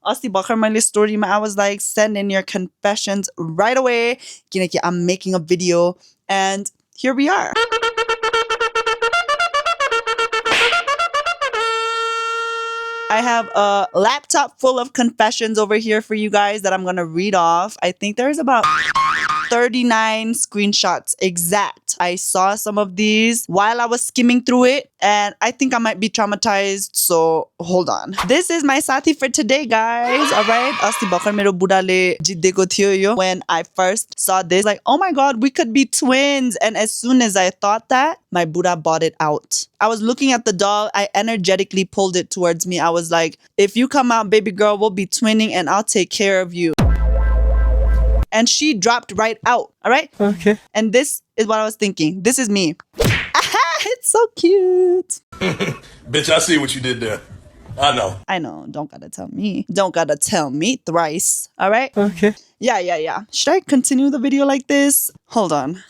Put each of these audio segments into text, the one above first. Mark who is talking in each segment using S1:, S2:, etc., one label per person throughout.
S1: अस्ति भर्खर मैले storyमा I was like, send in your confessions right away. किनकि I'm making a video and here we are. I have a laptop full of confessions over here for you guys that I'm going to read off. I think there's about 39 screenshots exact. I saw some of these while I was skimming through it and I think I might be traumatized, so hold on. This is my sathi for today, guys. Alright, अस्ति भर्खर मेरो बुढाले जित्देको थियो यो. When I first saw this, like, oh my god, we could be twins. And as soon as I thought that, my buddha bought it out. I was looking at the doll. I energetically pulled it towards me. I was like, if you come out, baby girl, we'll be twinning and I'll take care of you. And she dropped right out. All right?
S2: Okay.
S1: And this is what I was thinking. This is me. It's so cute.
S3: Bitch, I see what you did there. I know.
S1: I know. Don't gotta tell me. Don't gotta tell me thrice. All right?
S2: Okay.
S1: Yeah. Should I continue the video like this? Hold on.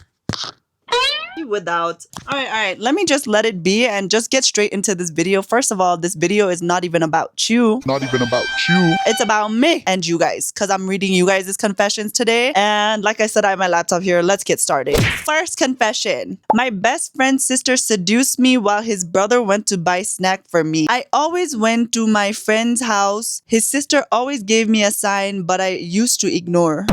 S1: Without. All right. Let me just let it be and just get straight into this video. First of all, this video is not even about you.
S4: Not even about you.
S1: It's about me and you guys because I'm reading you guys' confessions today. And like I said, I have my laptop here. Let's get started. First confession. My best friend's sister seduced me while his brother went to buy snack for me. I always went to my friend's house. His sister always gave me a sign, but I used to ignore.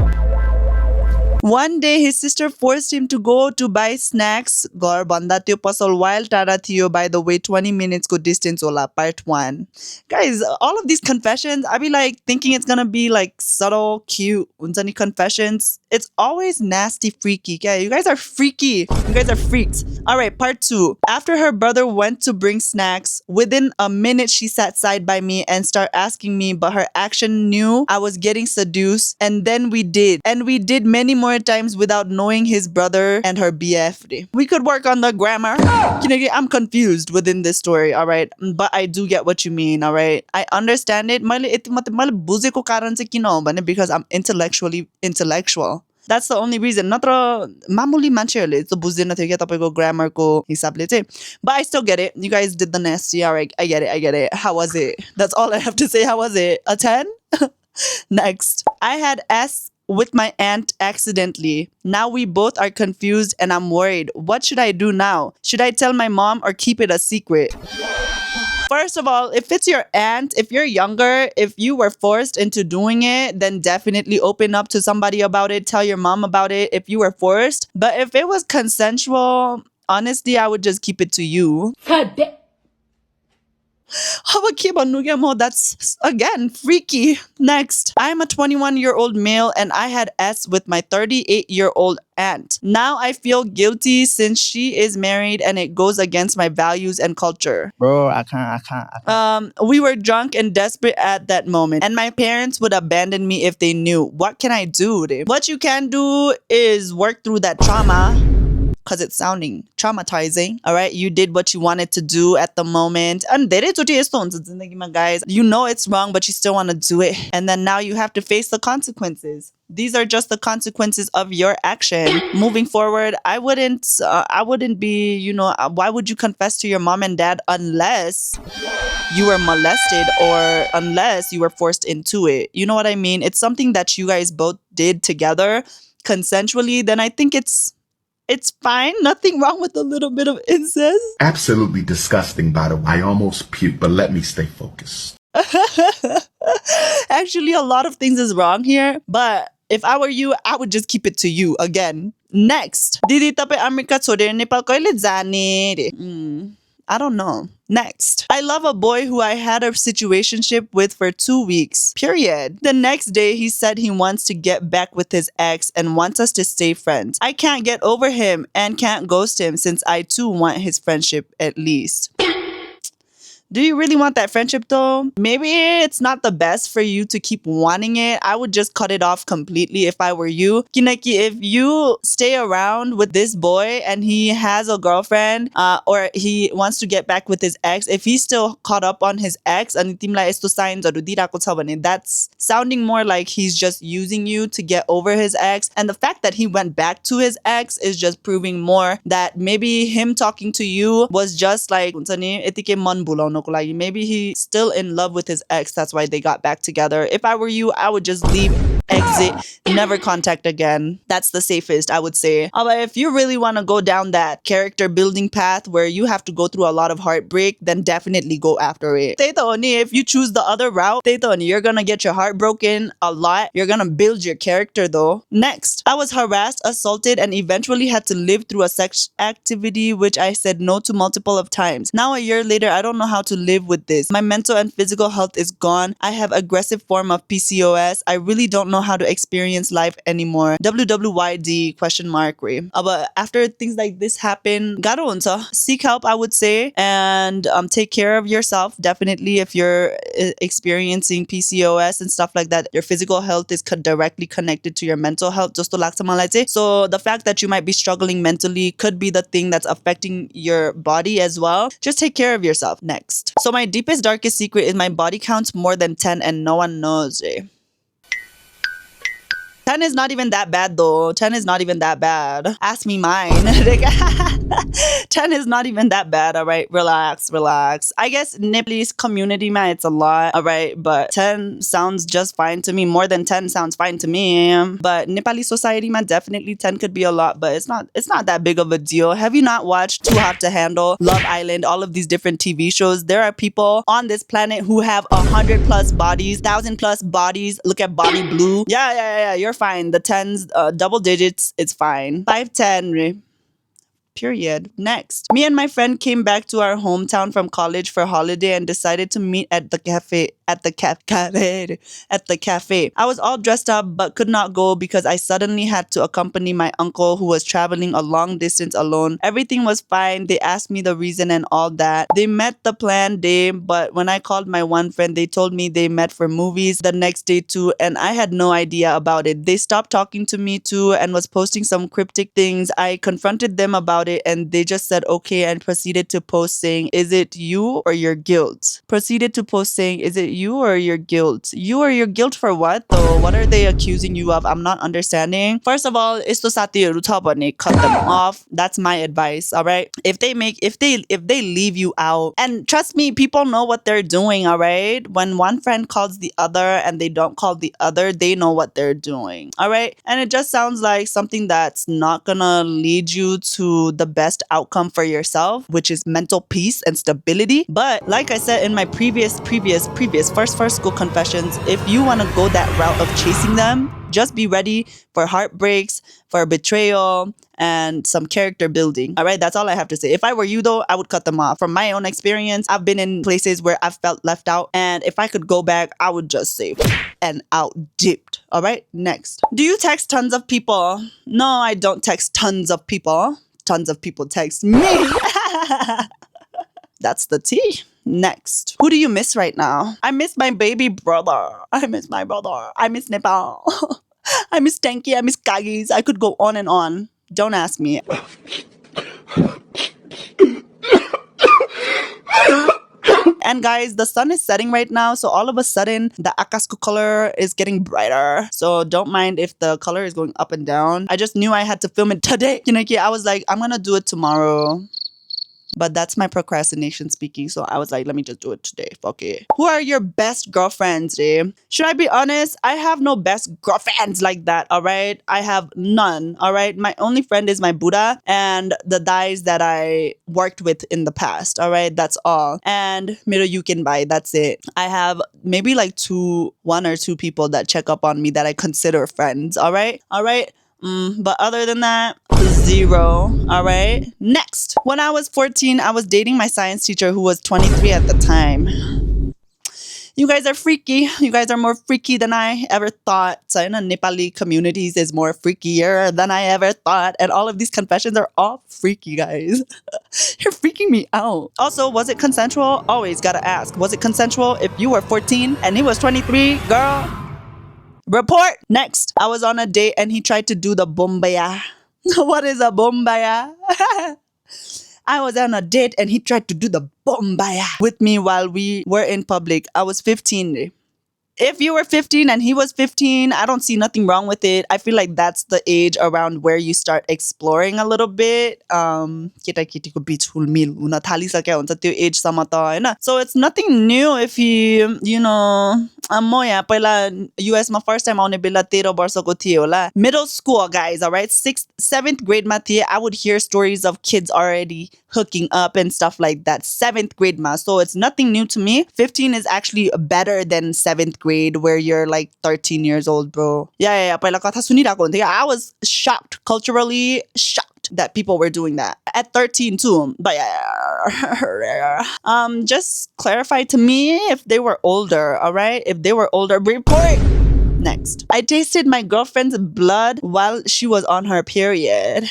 S1: One day, his sister forced him to go to buy snacks. घर भन्दा त्यो पसल while टाढा थियो. By the way, 20 minutes को distance होला. Part 1. Guys, all of these confessions, I be like thinking it's gonna be like subtle, cute. हुन्छ नि confessions. It's always nasty, freaky. Yeah, you guys are freaky. You guys are freaks. Alright, part 2. After her brother went to bring snacks, within a minute she sat side by me and started asking me, but her action knew I was getting seduced. And then we did. And we did many more times without knowing his brother and her BF. We could work on the grammar. I'm confused within this story, alright? But I do get what you mean, alright? I understand it. Because I'm intellectual. That's the only reason. Natra mamuli मान्छेहरुले त बुझ्दैन थियो के तपाईको grammar को हिसाबले चाहिँ. But I still get it. You guys did the nasty. Alright, I get it. How was it? That's all I have to say. How was it? A 10? Next. I had S with my aunt accidentally. Now we both are confused and I'm worried. What should I do now? Should I tell my mom or keep it a secret? First of all, if it's your aunt, if you're younger, if you were forced into doing it, then definitely open up to somebody about it. Tell your mom about it if you were forced. But if it was consensual, honestly, I would just keep it to you. That's, again, freaky. Next, I'm a 21-year-old male and I had S with my 38-year-old aunt. Now I feel guilty since she is married and it goes against my values and culture.
S2: Bro, I can't.
S1: We were drunk and desperate at that moment and my parents would abandon me if they knew. What can I do? What you can do is work through that trauma. Because it's sounding traumatizing. All right, you did what you wanted to do at the moment. And guys, you know it's wrong, but you still want to do it. And then now you have to face the consequences. These are just the consequences of your action. Moving forward, I wouldn't be, why would you confess to your mom and dad unless you were molested or unless you were forced into it? You know what I mean? It's something that you guys both did together consensually. Then I think it's fine. Nothing wrong with a little bit of incest.
S4: Absolutely disgusting, by the way. I almost puked, but let me stay focused.
S1: Actually, a lot of things is wrong here, but if I were you, I would just keep it to you again. Next. Didi tapai America छोडेर नेपाल कहिले जाने रे? I don't know. Next. I love a boy who I had a situationship with for 2 weeks. Period. The next day, he said he wants to get back with his ex and wants us to stay friends. I can't get over him and can't ghost him since I too want his friendship at least. Do you really want that friendship though? Maybe it's not the best for you to keep wanting it. I would just cut it off completely if I were you. Kinaki, if you stay around with this boy and he has a girlfriend or he wants to get back with his ex, if he's still caught up on his ex, and that's sounding more like he's just using you to get over his ex. And the fact that he went back to his ex is just proving more that maybe him talking to you was just like, गर्नको लागि. Maybe he's still in love with his ex. That's why they got back together. If I were you, I would just leave, exit, never contact again. That's the safest, I would say. But if you really want to go down that character building path where you have to go through a lot of heartbreak, then definitely go after it. If you choose the other route, you're gonna get your heart broken a lot. You're gonna build your character though. Next, I was harassed, assaulted, and eventually had to live through a sex activity which I said no to multiple of times. Now a year later, I don't know how to live with this. My mental and physical health is gone. I have aggressive form of PCOS. I really don't know how to experience life anymore. WWYD question mark. But after things like this happen, garo huncha. Seek help, I would say, and take care of yourself. Definitely, if you're experiencing PCOS and stuff like that, your physical health is directly connected to your mental health. Just to लाग्छ मलाई चाहिँ. So the fact that you might be struggling mentally could be the thing that's affecting your body as well. Just take care of yourself. Next. So my deepest, darkest secret is my body count's more than 10 and no one knows. 10 is not even that bad though. 10 is not even that bad. Ask me mine. 10 is not even that bad, alright? Relax, relax. I guess Nepalese community, man, it's a lot, alright? But 10 sounds just fine to me. More than 10 sounds fine to me. But Nepali society, man, definitely 10 could be a lot, but it's not that big of a deal. Have you not watched Too Hot to Handle, Love Island, all of these different TV shows? There are people on this planet who have 100 plus bodies, 1,000 plus bodies. Look at Bobby Blue. Yeah, you're fine. The 10s, double digits, it's fine. 5, 10, period. Next. Me and my friend came back to our hometown from college for holiday and decided to meet at the cafe. At the cafe. I was all dressed up but could not go because I suddenly had to accompany my uncle who was traveling a long distance alone. Everything was fine. They asked me the reason and all that. They met the planned day, but when I called my one friend, they told me they met for movies the next day too, and I had no idea about it. They stopped talking to me too and was posting some cryptic things. I confronted them about it and they just said okay and proceeded to post saying, "Is it you or your guilt?" Proceeded to post saying, "Is it you or your guilt?" You or your guilt for what though? What are they accusing you of? I'm not understanding. First of all, यस्तो साथीहरु छ भने cut them off. That's my advice, all right? If they leave you out, and trust me, people know what they're doing, all right? When one friend calls the other and they don't call the other, they know what they're doing, all right? And it just sounds like something that's not gonna lead you to the best outcome for yourself, which is mental peace and stability. But like I said in my previous first school confessions, if you want to go that route of chasing them, just be ready for heartbreaks, for betrayal, and some character building. All right, that's all I have to say. If I were you though, I would cut them off. From my own experience, I've been in places where I've felt left out, and if I could go back, I would just say and out dipped. All right, next. Do you text tons of people? No, I don't text tons of people. Tons of people text me. That's the tea. Next. Who do you miss right now? I miss my baby brother. I miss my brother. I miss Nepal. I miss Tanky. I miss Kagis. I could go on and on. Don't ask me. And guys, the sun is setting right now, so all of a sudden the akasku color is getting brighter. So don't mind if the color is going up and down. I just knew I had to film it today. I was like, I'm gonna do it tomorrow. But that's my procrastination speaking. So I was like, let me just do it today. Fuck it. Who are your best girlfriends, eh? Should I be honest? I have no best girlfriends like that, all right? I have none, all right? My only friend is my Buddha and the guys that I worked with in the past, all right? That's all. And Miro you can buy, that's it. I have maybe like one or two people that check up on me that I consider friends, all right? All right? But other than that, 0. All right. Next. When I was 14, I was dating my science teacher who was 23 at the time. You guys are freaky. You guys are more freaky than I ever thought. So in Nepali communities is more freakier than I ever thought. And all of these confessions are all freaky, guys. You're freaking me out. Also, was it consensual? Always gotta ask. Was it consensual if you were 14 and he was 23? Girl, report. Next. I was on a date and he tried to do the bombaya. What is a bombaya? I was on a date and he tried to do the bombaya with me while we were in public. I was 15. if you were 15 and he was 15, I don't see nothing wrong with it. I feel like that's the age around where you start exploring a little bit. केटाकेटीको बीच हुलमिल हुन थालिसकेको हुन्छ त्यो एजसम्म त हैन. So it's nothing new if you know म यहाँ पहिला US मा first time आउने बेला 13 वर्षको थिए होला. Middle school guys, all right? 6th 7th grade मा थिए. I would hear stories of kids already hooking up and stuff like that. 7th grade ma. So it's nothing new to me. 15 is actually better than 7th grade where you're like 13 years old, bro. Yeah. पहिला कथा सुनिरहेको हुन्थ्यो. I was shocked, culturally shocked that people were doing that at 13 too. But just clarify to me if they were older, all right? If they were older, report. Next. I tasted my girlfriend's blood while she was on her period.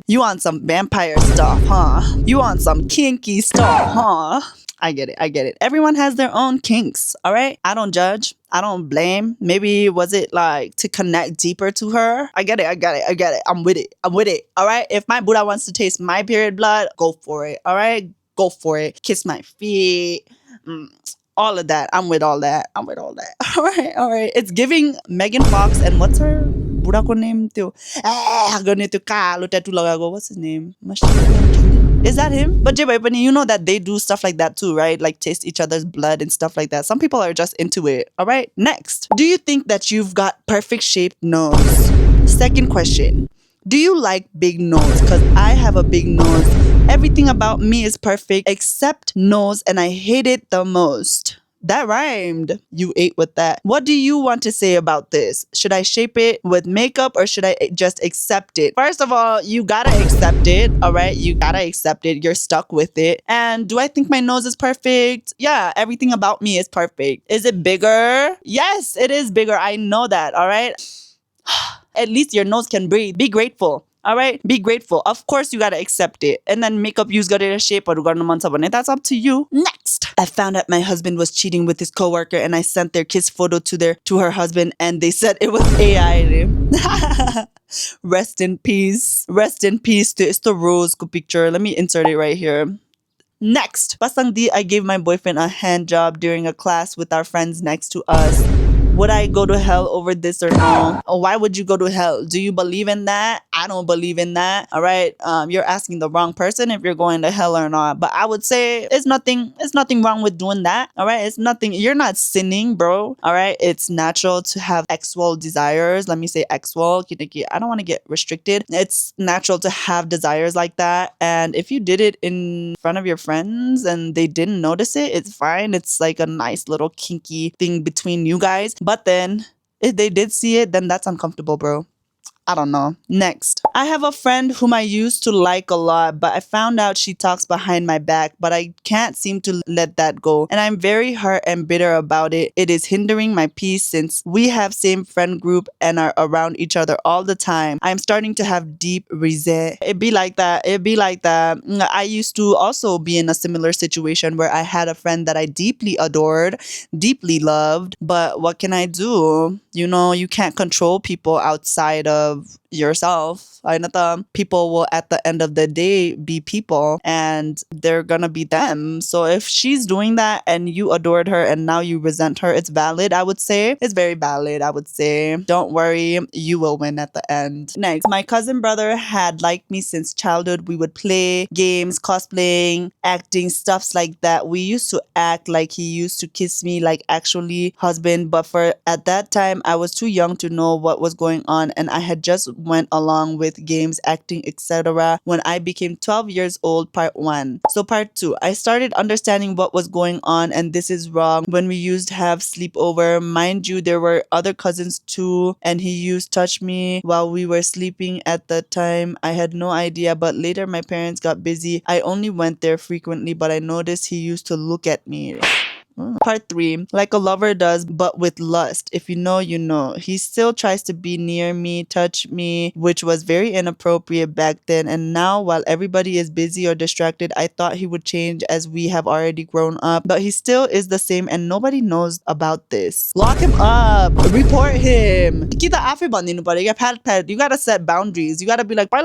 S1: You want some vampire stuff, huh? You want some kinky stuff, huh? I get it. Everyone has their own kinks, all right? I don't judge. I don't blame. Maybe was it like to connect deeper to her? I get it. I'm with it, all right? If my Buddha wants to taste my period blood, go for it, all right? Go for it. Kiss my feet. All of that. I'm with all that. All right. It's giving Megan Fox and what's her बुढाको name त्यो गर्ने त्यो कालो tattoo लगाएको. What's his name? Is that him? But जे भए पनि you know that they do stuff like that too, right? Like taste each other's blood and stuff like that. Some people are just into it. All right. Next. Do you think that you've got perfect shaped nose? Second question. Do you like big nose? Because I have a big nose. Everything about me is perfect except nose, and I hate it the most. That rhymed. You ate with that. What do you want to say about this? Should I shape it with makeup or should I just accept it? First of all, you gotta accept it, all right? You gotta accept it. You're stuck with it. And do I think my nose is perfect? Yeah, everything about me is perfect. Is it bigger? Yes, it is bigger. I know that, all right? At least your nose can breathe. Be grateful. All right? Be grateful. Of course, you gotta accept it. And then makeup use गरेर shapeहरु गर्न मन छ भने that's up to you. Next. I found out my husband was cheating with his coworker and I sent their kiss photo to her husband and they said it was AI. Rest in peace. Rest in peace to it's the rose picture. Let me insert it right here. Next. Pasangdi, I gave my boyfriend a hand job during a class with our friends next to us. Would I go to hell over this or no? Oh, why would you go to hell? Do you believe in that? I don't believe in that. All right. You're asking the wrong person if you're going to hell or not. But I would say it's nothing wrong with doing that. All right. It's nothing. You're not sinning, bro. All right. It's natural to have sexual desires. Let me say sexual. I don't want to get restricted. It's natural to have desires like that. And if you did it in front of your friends and they didn't notice it, it's fine. It's like a nice little kinky thing between you guys. But then, if they did see it, then that's uncomfortable, bro. I don't know. Next. I have a friend whom I used to like a lot, but I found out she talks behind my back, but I can't seem to let that go. And I'm very hurt and bitter about it. It is hindering my peace since we have same friend group and are around each other all the time. I'm starting to have deep resent. It be like that. I used to also be in a similar situation where I had a friend that I deeply adored, deeply loved, but what can I do? You know, you can't control people outside of yourself. People will at the end of the day be people and they're gonna be them. So if she's doing that and you adored her and now you resent her, it's valid, I would say. It's very valid, I would say. Don't worry, you will win at the end. Next, my cousin brother had liked me since childhood. We would play games, cosplaying, acting, stuffs like that. We used to act like he used to kiss me like actually husband, but for at that time I was too young to know what was going on and I had just went along with games, acting, etc. when I became 12 years old, part 1. So part 2, I started understanding what was going on and this is wrong. When we used to have sleepover, mind you, there were other cousins too and he used to touch me while we were sleeping at the time. I had no idea, but later my parents got busy. I only went there frequently, but I noticed he used to look at me. Part 3, like a lover does, but with lust. If you know, you know. He still tries to be near me, touch me, which was very inappropriate back then. And now, while everybody is busy or distracted, I thought he would change as we have already grown up. But he still is the same and nobody knows about this. Lock him up. Report him. You gotta set boundaries. You gotta be like, you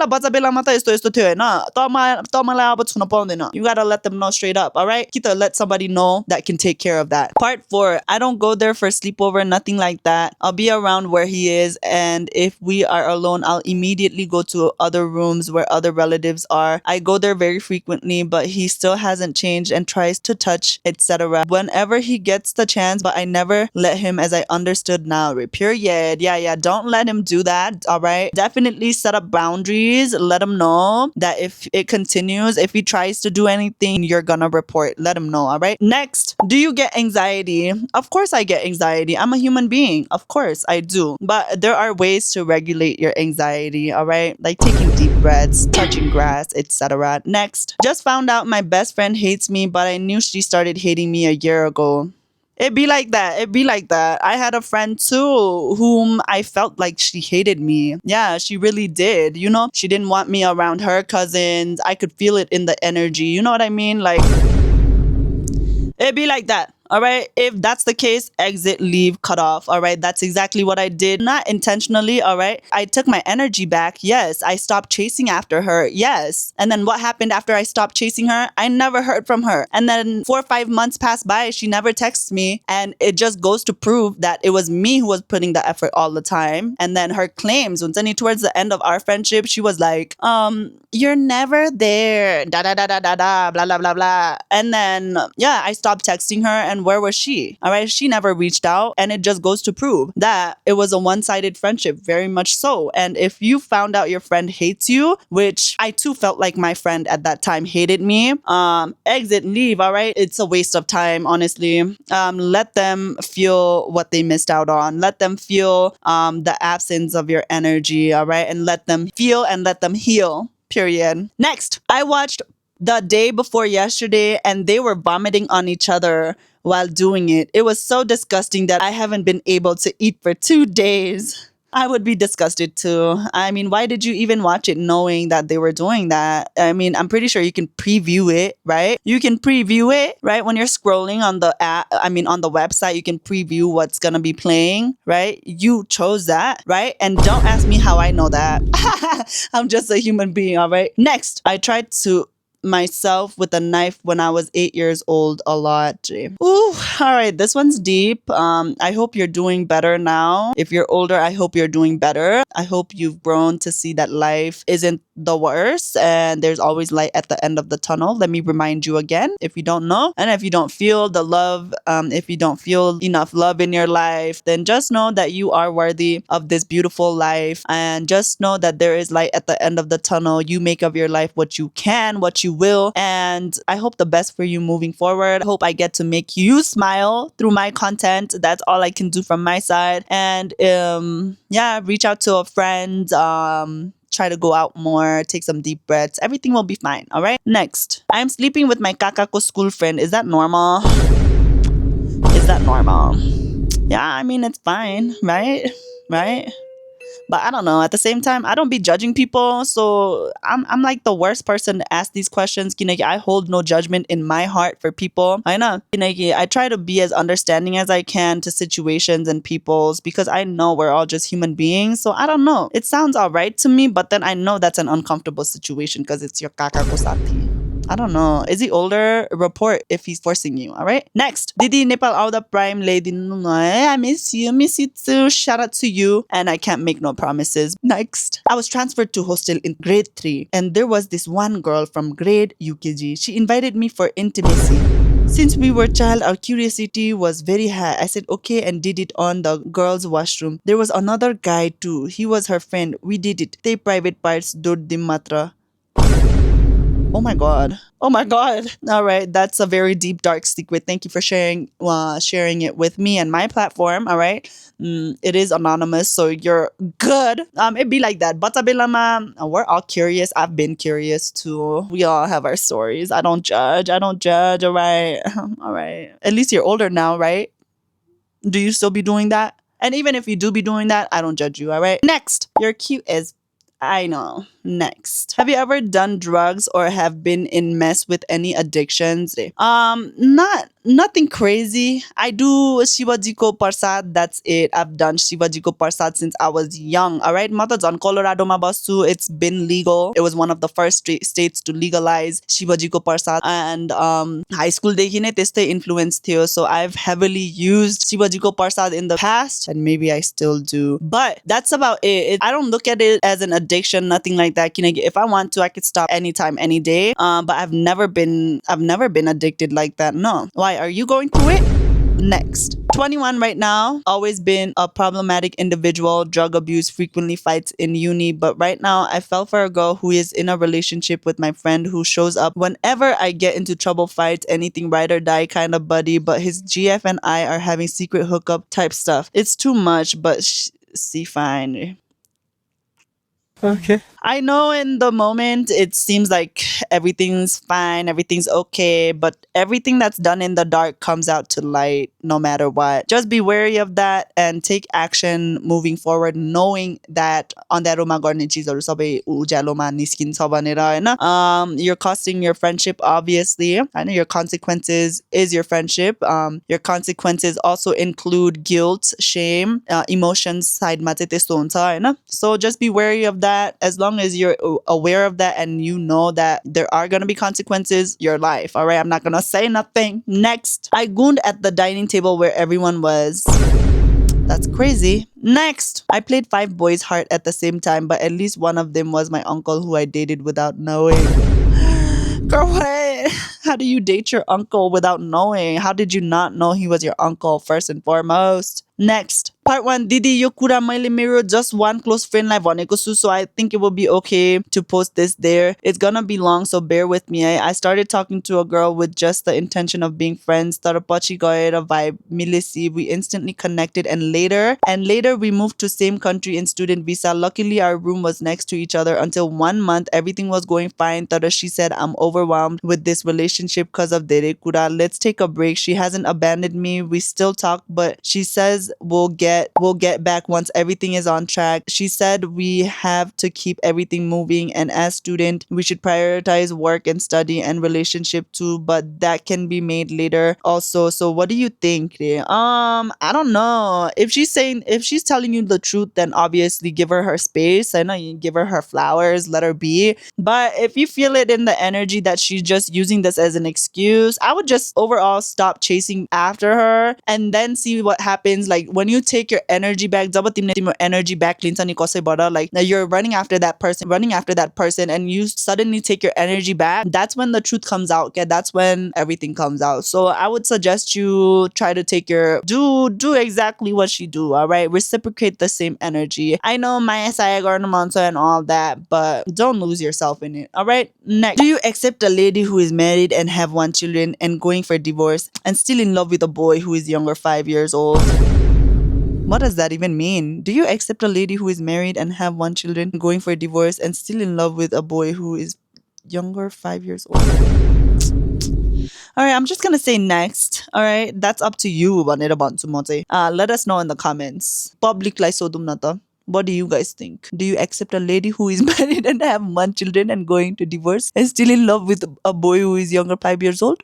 S1: gotta let them know straight up, alright? Let somebody know that can take care of that. Part 4, I don't go there for sleepover, nothing like that. I'll be around where he is, and if we are alone, I'll immediately go to other rooms where other relatives are. I go there very frequently, but he still hasn't changed and tries to touch, etc. Whenever he gets the chance, but I never let him, as I understood now. Period. Yeah, don't let him do that, all right? Definitely set up boundaries. Let him know that if it continues, if he tries to do anything, you're gonna report. Let him know, all right? Next, do you get anxiety? Of course I get anxiety. I'm a human being. Of course I do. But there are ways to regulate your anxiety, all right? Like taking deep breaths, touching grass, etc. Next, just found out my best friend hates me, but I knew she started hating me a year ago. It be like that. It be like that. I had a friend too whom I felt like she hated me. Yeah, she really did. You know, she didn't want me around her cousins. I could feel it in the energy. You know what I mean? Like, it be like that. All right. If that's the case, exit, leave, cut off. All right. That's exactly what I did. Not intentionally. All right. I took my energy back. Yes. I stopped chasing after her. Yes. And then what happened after I stopped chasing her? I never heard from her. And then 4 or 5 months passed by. She never texts me. And it just goes to prove that it was me who was putting the effort all the time. And then her claims, towards the end of our friendship, she was like, you're never there. Da da da da da da. Blah blah blah blah. And then yeah, I stopped texting her. And where was she? All right. She never reached out. And it just goes to prove that it was a one-sided friendship. Very much so. And if you found out your friend hates you, which I too felt like my friend at that time hated me, exit, leave. All right. It's a waste of time, honestly. Let them feel what they missed out on. Let them feel the absence of your energy. All right. And let them feel and let them heal. Period. Next, I watched The Day Before Yesterday and they were vomiting on each other while doing it. It was so disgusting that I haven't been able to eat for 2 days. I would be disgusted too. I mean, why did you even watch it knowing that they were doing that? I mean, I'm pretty sure you can preview it, right? You can preview it, right? When you're scrolling on the app, on the website, you can preview what's gonna be playing, right? You chose that, right? And don't ask me how I know that. I'm just a human being, all right? Next, I tried to myself with a knife when I was 8 years old a lot. Ooh, all right, this one's deep. I hope you're doing better now. If you're older, I hope you're doing better. I hope you've grown to see that life isn't the worst and there's always light at the end of the tunnel. Let me remind you again, if you don't know, and if you don't feel the love, if you don't feel enough love in your life, then just know that you are worthy of this beautiful life, and just know that there is light at the end of the tunnel. You make of your life what you can, what you will, and I hope the best for you moving forward. I hope I get to make you smile through my content. That's all I can do from my side. And yeah, reach out to a friend, try to go out more, take some deep breaths. Everything will be fine, all right? Next, I'm sleeping with my kakako school friend. Is that normal? Is that normal? Yeah, I mean, it's fine, right? Right? But I don't know. At the same time, I don't be judging people. So I'm like the worst person to ask these questions. Kineki, I hold no judgment in my heart for people. I know. Kineki, I try to be as understanding as I can to situations and people's, because I know we're all just human beings. So I don't know. It sounds all right to me, but then I know that's an uncomfortable situation because it's your kakakosati. I don't know. Is he older? Report if he's forcing you. All right. Next, Didi Nepal Auda Prime Lady. I miss you. Miss you too. Shout out to you. And I can't make no promises. Next, I was transferred to hostel in grade 3. And there was this one girl from grade UKG. She invited me for intimacy. Since we were child, our curiosity was very high. I said okay and did it on the girls' washroom. There was another guy too. He was her friend. We did it. They private parts dod dimatra. Oh my god. Oh my god. All right, that's a very deep dark secret. Thank you for sharing it with me and my platform. All right. It is anonymous, so you're good. It be like that. But we're all curious. I've been curious too. We all have our stories. I don't judge. All right. All right. At least you're older now, right? Do you still be doing that? And even if you do be doing that, I don't judge you, all right? Next, you're cute as I know. Next. Have you ever done drugs or have been in mess with any addictions? Nothing crazy. I do Shivajiko Parsad. That's it. I've done Shivajiko Parsad since I was young. Alright, Mata on Colorado Mabasu. It's been legal. It was one of the first states to legalize Shivajiko Parsad. And high school dekhi they stay influenced here. So I've heavily used Shivajiko Parsad in the past, and maybe I still do. But that's about it. I don't look at it as an addiction, nothing like that. If I want to, I could stop anytime, any day. But I've never been addicted like that. No. Why? Are you going through it? Next. 21 right now. Always been a problematic individual. Drug abuse, frequently fights in uni. But right now, I fell for a girl who is in a relationship with my friend who shows up whenever I get into trouble, fights, anything ride or die kind of buddy. But his GF and I are having secret hookup type stuff. It's too much, but see, fine.
S2: Okay.
S1: I know in the moment it seems like everything's fine, everything's okay, but everything that's done in the dark comes out to light no matter what. Just be wary of that and take action moving forward, knowing that andharoma गर्ने चिजहरु सबै उज्यालोमा निस्किन्छ भनेर हैन. You're costing your friendship, obviously. I know your consequences is your friendship. Your consequences also include guilt, shame, emotions side मा चाहिँ त्यस्तो हुन्छ हैन. So just be wary of that. As long as you're aware of that and you know that there are going to be consequences, your life. All right, I'm not going to say nothing. Next, I gooned at the dining table where everyone was. That's crazy. Next, I played 5 boys' heart at the same time, but at least one of them was my uncle who I dated without knowing. Girl, what? How do you date your uncle without knowing? How did you not know he was your uncle first and foremost? Next, part 1. Didi, yo kura maile mero just one close friend lai bhaneko chu, so I think it will be okay to post this there. It's gonna be long, so bear with me. I started talking to a girl with just the intention of being friends. Tara पछि गएर vibe milesi. We instantly connected, and later we moved to same country in student visa. Luckily, our room was next to each other until 1 month. Everything was going fine. Tara, she said, I'm overwhelmed with this relationship because of dere kura. Let's take a break. She hasn't abandoned me. We still talk, but she says we'll get back once everything is on track. She said we have to keep everything moving, and as student we should prioritize work and study and relationship too, but that can be made later also. So what do you think? I don't know. If she's telling you the truth, then obviously give her space. I know you give her flowers, let her be. But if you feel it in the energy that she's just using this as an excuse, I would just overall stop chasing after her and then see what happens. Like when you take your energy back, your energy back, like now you're running after that person, and you suddenly take your energy back. That's when the truth comes out. Okay, that's when everything comes out. So I would suggest you try to take do exactly what she do. All right, reciprocate the same energy. I know my and all that, but don't lose yourself in it. All right. Next, do you accept a lady who is married and have 1 children and going for divorce and still in love with a boy who is younger 5 years old? What does that even mean? Do you accept a lady who is married and have 1 children going for divorce and still in love with a boy who is younger 5 years old? All right, I'm just gonna say next. All right, that's up to you. Let us know in the comments. Public lai sodum na ta. What do you guys think? Do you accept a lady who is married and have 1 children and going to divorce and still in love with a boy who is younger 5 years old?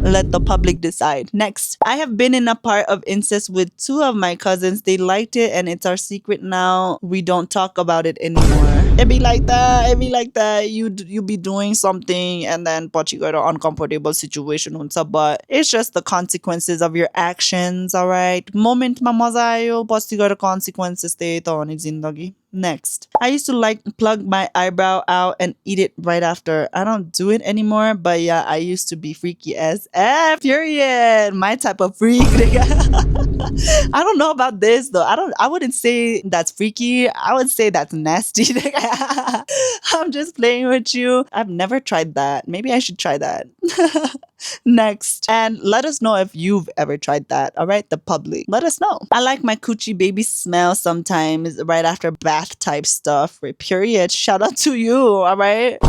S1: Let the public decide. Next, I have been in a part of incest with 2 of my cousins. They liked it and it's our secret now. We don't talk about it anymore. It be like that. You be doing something and then you got an uncomfortable situation huncha, but it's just the consequences of your actions, alright? Moment ma maza aayo, पछि गएर consequences त्यही त हो नि जिन्दगी. Next, I used to plug my eyebrow out and eat it right after. I don't do it anymore, but yeah, I used to be freaky as F. Period. My type of freak. I don't know about this though. I wouldn't say that's freaky. I would say that's nasty. I'm just playing with you. I've never tried that. Maybe I should try that. Next, and let us know if you've ever tried that. All right, the public, let us know. I like my coochie baby smell sometimes right after bath type stuff. Period. Shout out to you. All right.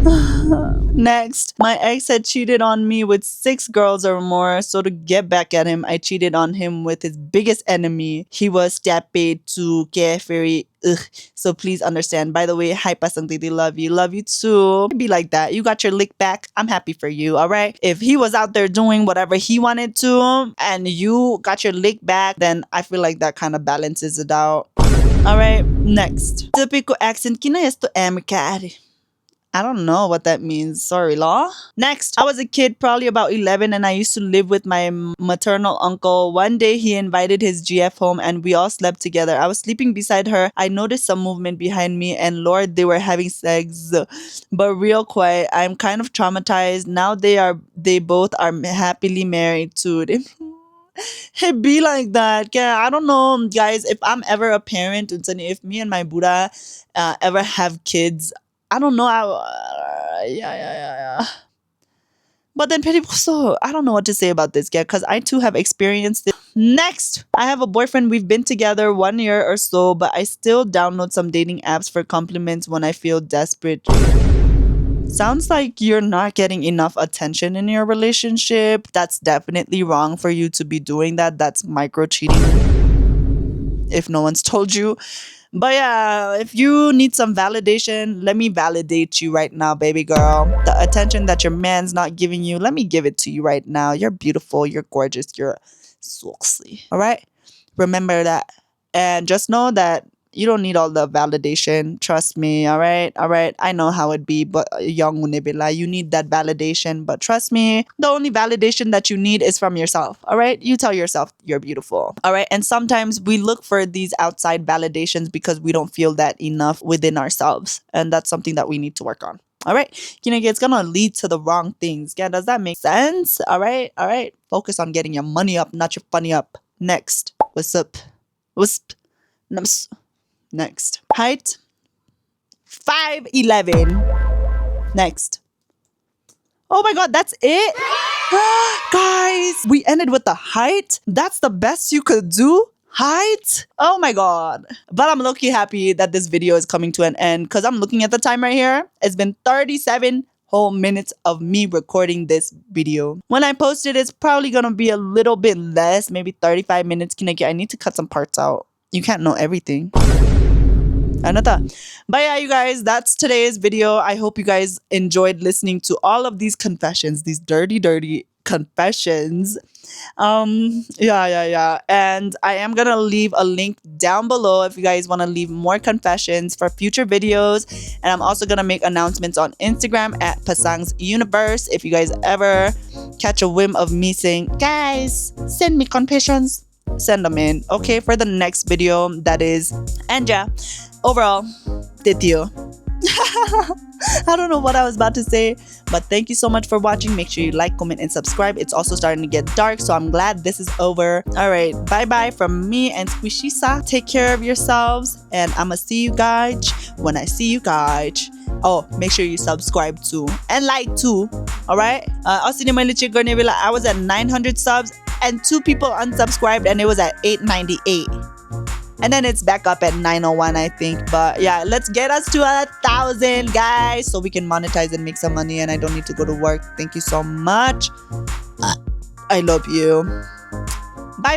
S1: Next, my ex had cheated on me with 6 girls or more, so to get back at him, I cheated on him with his biggest enemy. He was taped to carefree. Ugh. So please understand. By the way, hi Pasang Titi, love you. Love you too. Be like that. You got your lick back. I'm happy for you, alright? If he was out there doing whatever he wanted to and you got your lick back, then I feel like that kind of balances it out. Alright, next. Typical accent, kina esto amicare. I don't know what that means. Sorry, law. Next, I was a kid, probably about 11, and I used to live with my maternal uncle. One day, he invited his GF home, and we all slept together. I was sleeping beside her. I noticed some movement behind me, and Lord, they were having sex, but real quiet. I'm kind of traumatized. Now they both are happily married too. It be like that. Yeah, I don't know, guys. If I'm ever a parent, if me and my Buddha ever have kids, I don't know. Yeah. But then Petty so I don't know what to say about this, yeah, because I too have experienced it. Next, I have a boyfriend. We've been together 1 year or so, but I still download some dating apps for compliments when I feel desperate. Sounds like you're not getting enough attention in your relationship. That's definitely wrong for you to be doing that. That's micro cheating, if no one's told you. But yeah, if you need some validation, let me validate you right now, baby girl. The attention that your man's not giving you, let me give it to you right now. You're beautiful, you're gorgeous, you're sexy. All right? Remember that. And just know that you don't need all the validation. Trust me, all right? All right. I know how it be, but young unibila, you need that validation. But trust me, the only validation that you need is from yourself, all right? You tell yourself you're beautiful, all right? And sometimes we look for these outside validations because we don't feel that enough within ourselves. And that's something that we need to work on. All right, it's gonna lead to the wrong things. Yeah, does that make sense? All right. Focus on getting your money up, not your funny up. Next, what's up? Next, height 5'11". Next. Oh my god, that's it? Guys, we ended with the height. That's the best you could do? Height? Oh my god. But I'm low-key happy that this video is coming to an end because I'm looking at the time right here. It's been 37 whole minutes of me recording this video. When I post it, it's probably gonna be a little bit less, maybe 35 minutes. I need to cut some parts out. You can't know everything. But yeah, you guys, that's today's video. I hope you guys enjoyed listening to all of these confessions, these dirty confessions. Yeah. And I am gonna leave a link down below if you guys want to leave more confessions for future videos. And I'm also gonna make announcements on Instagram at Pasang's Universe. If you guys ever catch a whim of me saying, guys, send me confessions, send them in, okay, for the next video. That is, and yeah, overall, titio. I don't know what I was about to say, but thank you so much for watching. Make sure you like, comment, and subscribe. It's also starting to get dark, so I'm glad this is over. All right, bye from me and Squishy-sa. Take care of yourselves, and I'ma see you guys when I see you guys. Oh, make sure you subscribe too and like too. All right. I was at 900 subs and 2 people unsubscribed, and it was at 898. And then it's back up at 901, I think. But yeah, let's get us to 1,000, guys, so we can monetize and make some money and I don't need to go to work. Thank you so much. I love you. Bye.